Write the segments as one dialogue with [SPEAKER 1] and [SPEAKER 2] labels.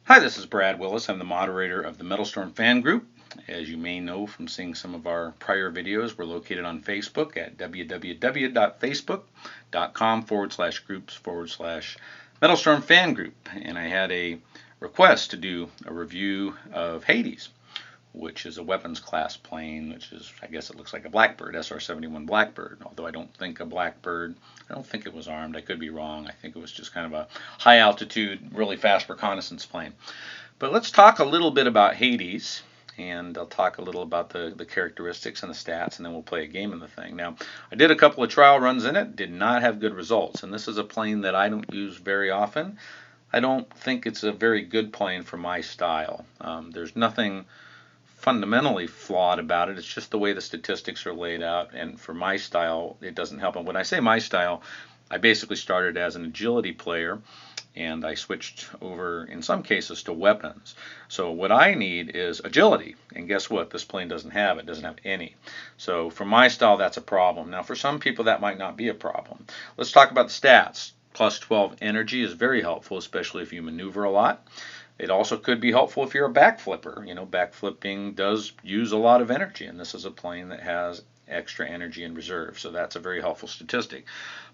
[SPEAKER 1] Hi, this is Brad Willis. I'm the moderator of the MetalStorm fan group. As you may know from seeing some of our prior videos, we're located on Facebook at www.facebook.com/groups/MetalStorm fan group. And I had a request to do a review of Hades, which is a weapons class plane, which is, I guess it looks like a Blackbird, SR-71 Blackbird, although I don't think it was armed. I could be wrong. I think it was just kind of a high altitude, really fast reconnaissance plane. But let's talk a little bit about Hades, and I'll talk a little about the characteristics and the stats, and then we'll play a game in the thing. Now, I did a couple of trial runs in it, did not have good results, and this is a plane that I don't use very often. I don't think it's a very good plane for my style. There's nothing fundamentally flawed about it. It's just the way the statistics are laid out, and for my style, it doesn't help. And when I say my style, I basically started as an agility player, and I switched over, in some cases, to weapons. So what I need is agility, and guess what? This plane doesn't have it. It doesn't have any. So for my style, that's a problem. Now, for some people, that might not be a problem. Let's talk about the stats. Plus 12 energy is very helpful, especially if you maneuver a lot. It also could be helpful if you're a backflipper. You know, backflipping does use a lot of energy, and this is a plane that has extra energy in reserve, so that's a very helpful statistic.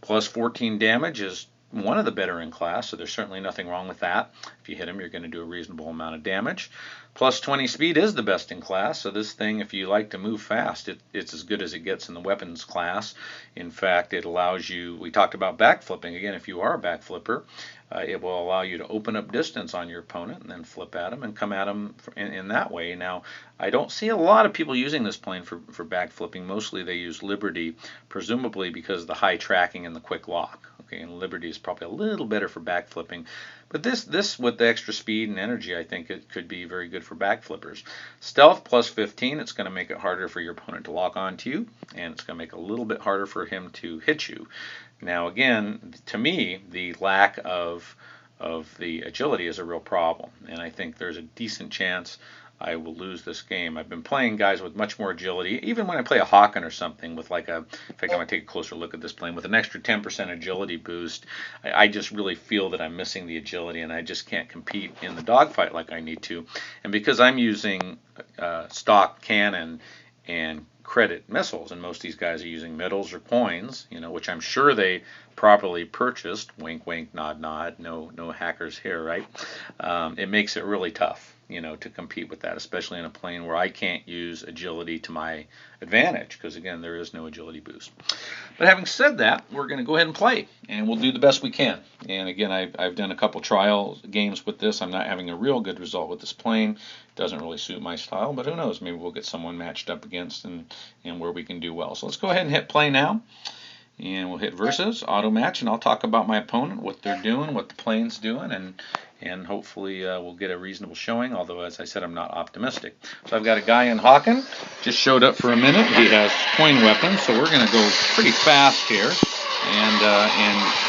[SPEAKER 1] Plus 14 damage is one of the better in class, so there's certainly nothing wrong with that. If you hit him, you're going to do a reasonable amount of damage. Plus 20 speed is the best in class, so this thing, if you like to move fast, it's as good as it gets in the weapons class. In fact, it allows you, we talked about backflipping. Again, if you are a backflipper, it will allow you to open up distance on your opponent and then flip at them and come at them in that way. Now, I don't see a lot of people using this plane for backflipping. Mostly they use Liberty, presumably because of the high tracking and the quick lock. Okay, and Liberty is probably a little better for backflipping. But this with the extra speed and energy, I think it could be very good for backflippers. Stealth plus 15, it's going to make it harder for your opponent to lock onto you, and it's going to make it a little bit harder for him to hit you. Now, again, to me, the lack of the agility is a real problem, and I think there's a decent chance I will lose this game. I've been playing guys with much more agility. Even when I play a Hawken or something with like in fact, I want to take a closer look at this plane, with an extra 10% agility boost, I just really feel that I'm missing the agility, and I just can't compete in the dogfight like I need to. And because I'm using stock cannon and credit missiles, and most of these guys are using medals or coins, you know, which I'm sure they properly purchased. Wink, wink, nod, nod. No hackers here, right? It makes it really tough, you know, to compete with that, especially in a plane where I can't use agility to my advantage, because again, there is no agility boost. But having said that, we're going to go ahead and play, and we'll do the best we can. And again, I've done a couple trial games with this. I'm not having a real good result with this plane. It doesn't really suit my style, but who knows? Maybe we'll get someone matched up against and where we can do well. So let's go ahead and hit play now. And we'll hit versus, auto match, and I'll talk about my opponent, what they're doing, what the plane's doing, and hopefully we'll get a reasonable showing, although, as I said, I'm not optimistic. So I've got a guy in Hawken, just showed up for a minute. He has coin weapons, so we're going to go pretty fast here. And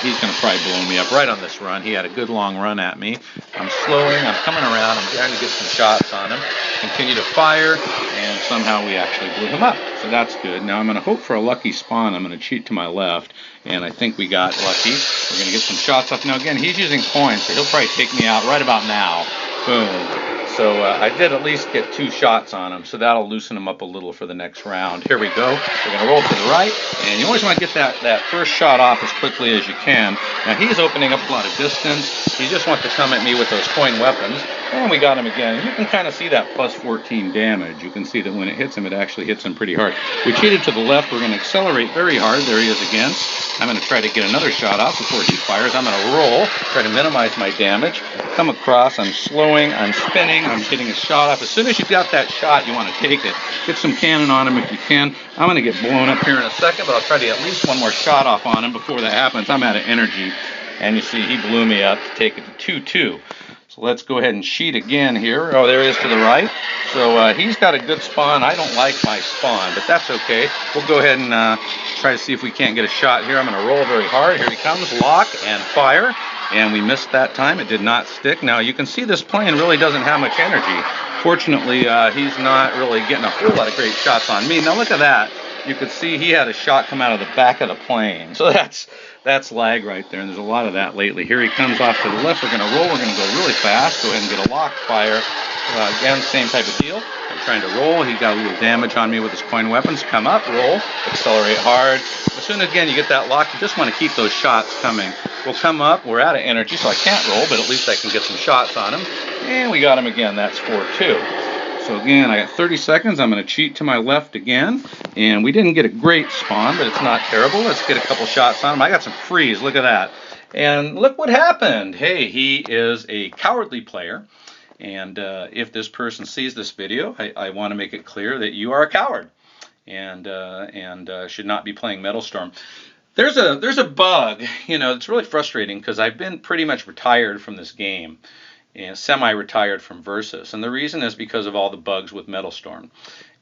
[SPEAKER 1] he's going to probably blow me up right on this run. He had a good long run at me. I'm slowing, I'm coming around, I'm trying to get some shots on him. Continue to fire, and somehow we actually blew him up. So that's good. Now I'm going to hope for a lucky spawn. I'm going to cheat to my left, and I think we got lucky. We're going to get some shots up. Now again, he's using coins, so he'll probably take me out right about now. Boom. So I did at least get 2 shots on him, so that'll loosen him up a little for the next round. Here we go. We're going to roll to the right, and you always want to get that first shot off as quickly as you can. Now he's opening up a lot of distance. He just wants to come at me with those coin weapons, and we got him again. And you can kind of see that plus 14 damage. You can see that when it hits him, it actually hits him pretty hard. We cheated to the left. We're going to accelerate very hard. There he is again. I'm going to try to get another shot off before he fires. I'm going to roll, try to minimize my damage. Come across, I'm slowing, I'm spinning, I'm getting a shot off. As soon as you've got that shot, you want to take it. Get some cannon on him if you can. I'm going to get blown up here in a second, but I'll try to get at least one more shot off on him before that happens. I'm out of energy, and you see he blew me up to take it to 2-2. So let's go ahead and cheat again here. Oh, there he is to the right. So he's got a good spawn. I don't like my spawn, but that's okay. We'll go ahead and try to see if we can't get a shot here. I'm going to roll very hard. Here he comes. Lock and fire. And we missed that time. It did not stick. Now, you can see this plane really doesn't have much energy. Fortunately, he's not really getting a whole lot of great shots on me. Now, look at that. you could see he had a shot come out of the back of the plane. So that's lag right there, and there's a lot of that lately. Here he comes off to the left. We're going to roll. We're going to go really fast. Go ahead and get a lock fire. Again, same type of deal. I'm trying to roll. He got a little damage on me with his coin weapons. Come up, roll, accelerate hard. As soon as, again, you get that lock, you just want to keep those shots coming. We'll come up. We're out of energy, so I can't roll, but at least I can get some shots on him. And we got him again. That's 4-2. So again, I got 30 seconds. I'm going to cheat to my left again. And we didn't get a great spawn, but it's not terrible. Let's get a couple shots on him. I got some freeze. Look at that. And look what happened. Hey, he is a cowardly player. And if this person sees this video, I want to make it clear that you are a coward and should not be playing MetalStorm. There's a bug, it's really frustrating because I've been pretty much retired from this game. And semi-retired from Versus, and the reason is because of all the bugs with MetalStorm.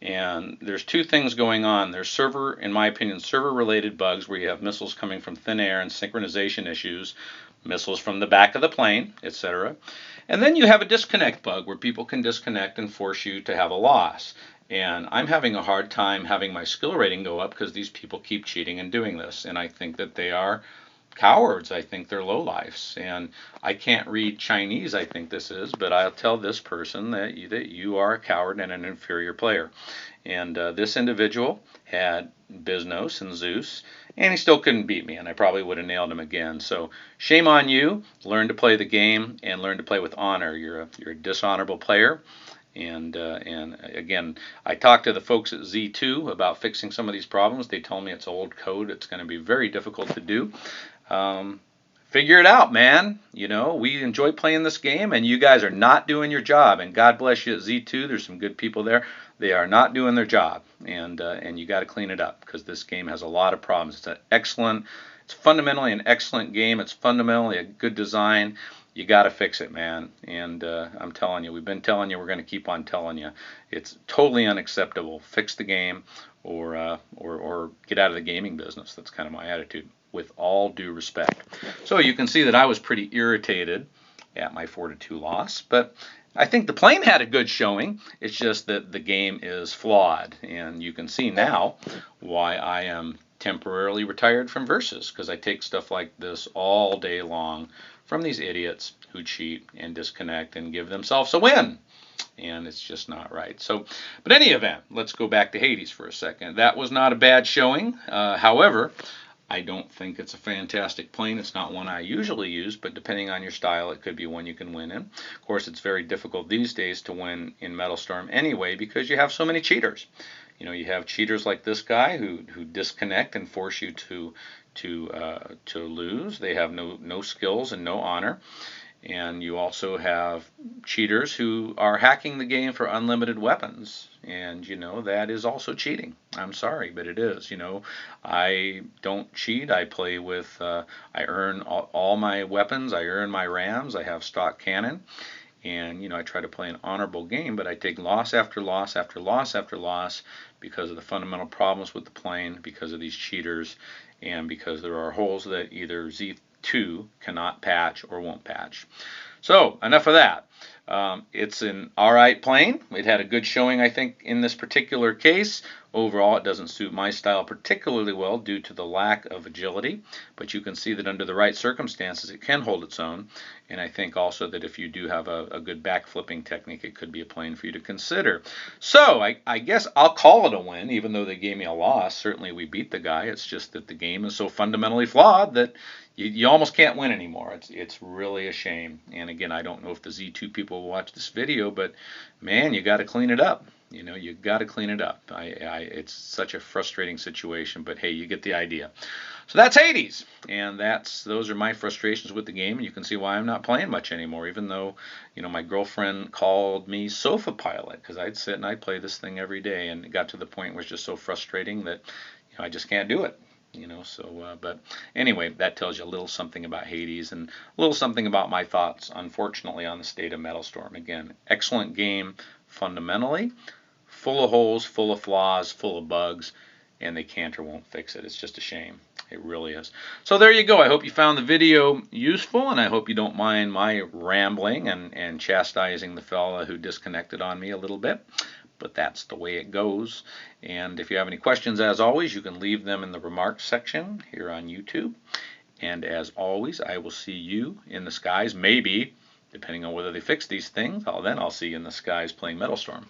[SPEAKER 1] And there's two things going on. There's in my opinion, server-related bugs where you have missiles coming from thin air and synchronization issues, missiles from the back of the plane, etc. And then you have a disconnect bug where people can disconnect and force you to have a loss. And I'm having a hard time having my skill rating go up because these people keep cheating and doing this, and I think that they are cowards. I think they're lowlifes, and I can't read Chinese, I think this is, but I'll tell this person that you are a coward and an inferior player. And this individual had Bisnos and Zeus, and he still couldn't beat me, and I probably would have nailed him again. So shame on you. Learn to play the game and learn to play with honor. You're a dishonorable player. And again, I talked to the folks at Z2 about fixing some of these problems. They told me it's old code. It's going to be very difficult to do. Figure it out, man. We enjoy playing this game, and you guys are not doing your job. And God bless you at Z2. There's some good people there. They are not doing their job, and you got to clean it up because this game has a lot of problems. It's fundamentally an excellent game. It's fundamentally a good design. You got to fix it, man. And I'm telling you, we've been telling you, we're going to keep on telling you. It's totally unacceptable. Fix the game, or get out of the gaming business. That's kind of my attitude, with all due respect. So you can see that I was pretty irritated at my 4-2 loss, but I think the plane had a good showing. It's just that the game is flawed, and you can see now why I am temporarily retired from Versus, because I take stuff like this all day long from these idiots who cheat and disconnect and give themselves a win. And it's just not right. So, but any event, let's go back to Hades for a second. That was not a bad showing. However, I don't think it's a fantastic plane. It's not one I usually use, but depending on your style, it could be one you can win in. Of course, it's very difficult these days to win in MetalStorm anyway because you have so many cheaters. You have cheaters like this guy who disconnect and force you to lose. They have no skills and no honor. And you also have cheaters who are hacking the game for unlimited weapons. And, that is also cheating. I'm sorry, but it is. I don't cheat. I play with, I earn all my weapons. I earn my rams. I have stock cannon. And, I try to play an honorable game, but I take loss after loss after loss after loss because of the fundamental problems with the plane, because of these cheaters, and because there are holes that either Z2 cannot patch or won't patch. So, enough of that. It's an alright plane. It had a good showing, I think, in this particular case. Overall, it doesn't suit my style particularly well due to the lack of agility, but you can see that under the right circumstances, it can hold its own. And I think also that if you do have a good backflipping technique, it could be a plane for you to consider. So, I guess I'll call it a win, even though they gave me a loss. Certainly, we beat the guy. It's just that the game is so fundamentally flawed that you almost can't win anymore. It's really a shame. And again, I don't know if the Z2 people will watch this video, but man, you got to clean it up. You got to clean it up. It's such a frustrating situation, but hey, you get the idea. So that's Hades, and those are my frustrations with the game, and you can see why I'm not playing much anymore, even though, my girlfriend called me sofa pilot, because I'd sit and I'd play this thing every day, and it got to the point where it's just so frustrating that, I just can't do it. But anyway, that tells you a little something about Hades and a little something about my thoughts, unfortunately, on the state of MetalStorm. Again, excellent game fundamentally, full of holes, full of flaws, full of bugs, and they can't or won't fix it. It's just a shame. It really is. So there you go. I hope you found the video useful, and I hope you don't mind my rambling and chastising the fella who disconnected on me a little bit. but that's the way it goes. And if you have any questions, as always, you can leave them in the remarks section here on YouTube. And as always, I will see you in the skies, maybe, depending on whether they fix these things, then I'll see you in the skies playing MetalStorm.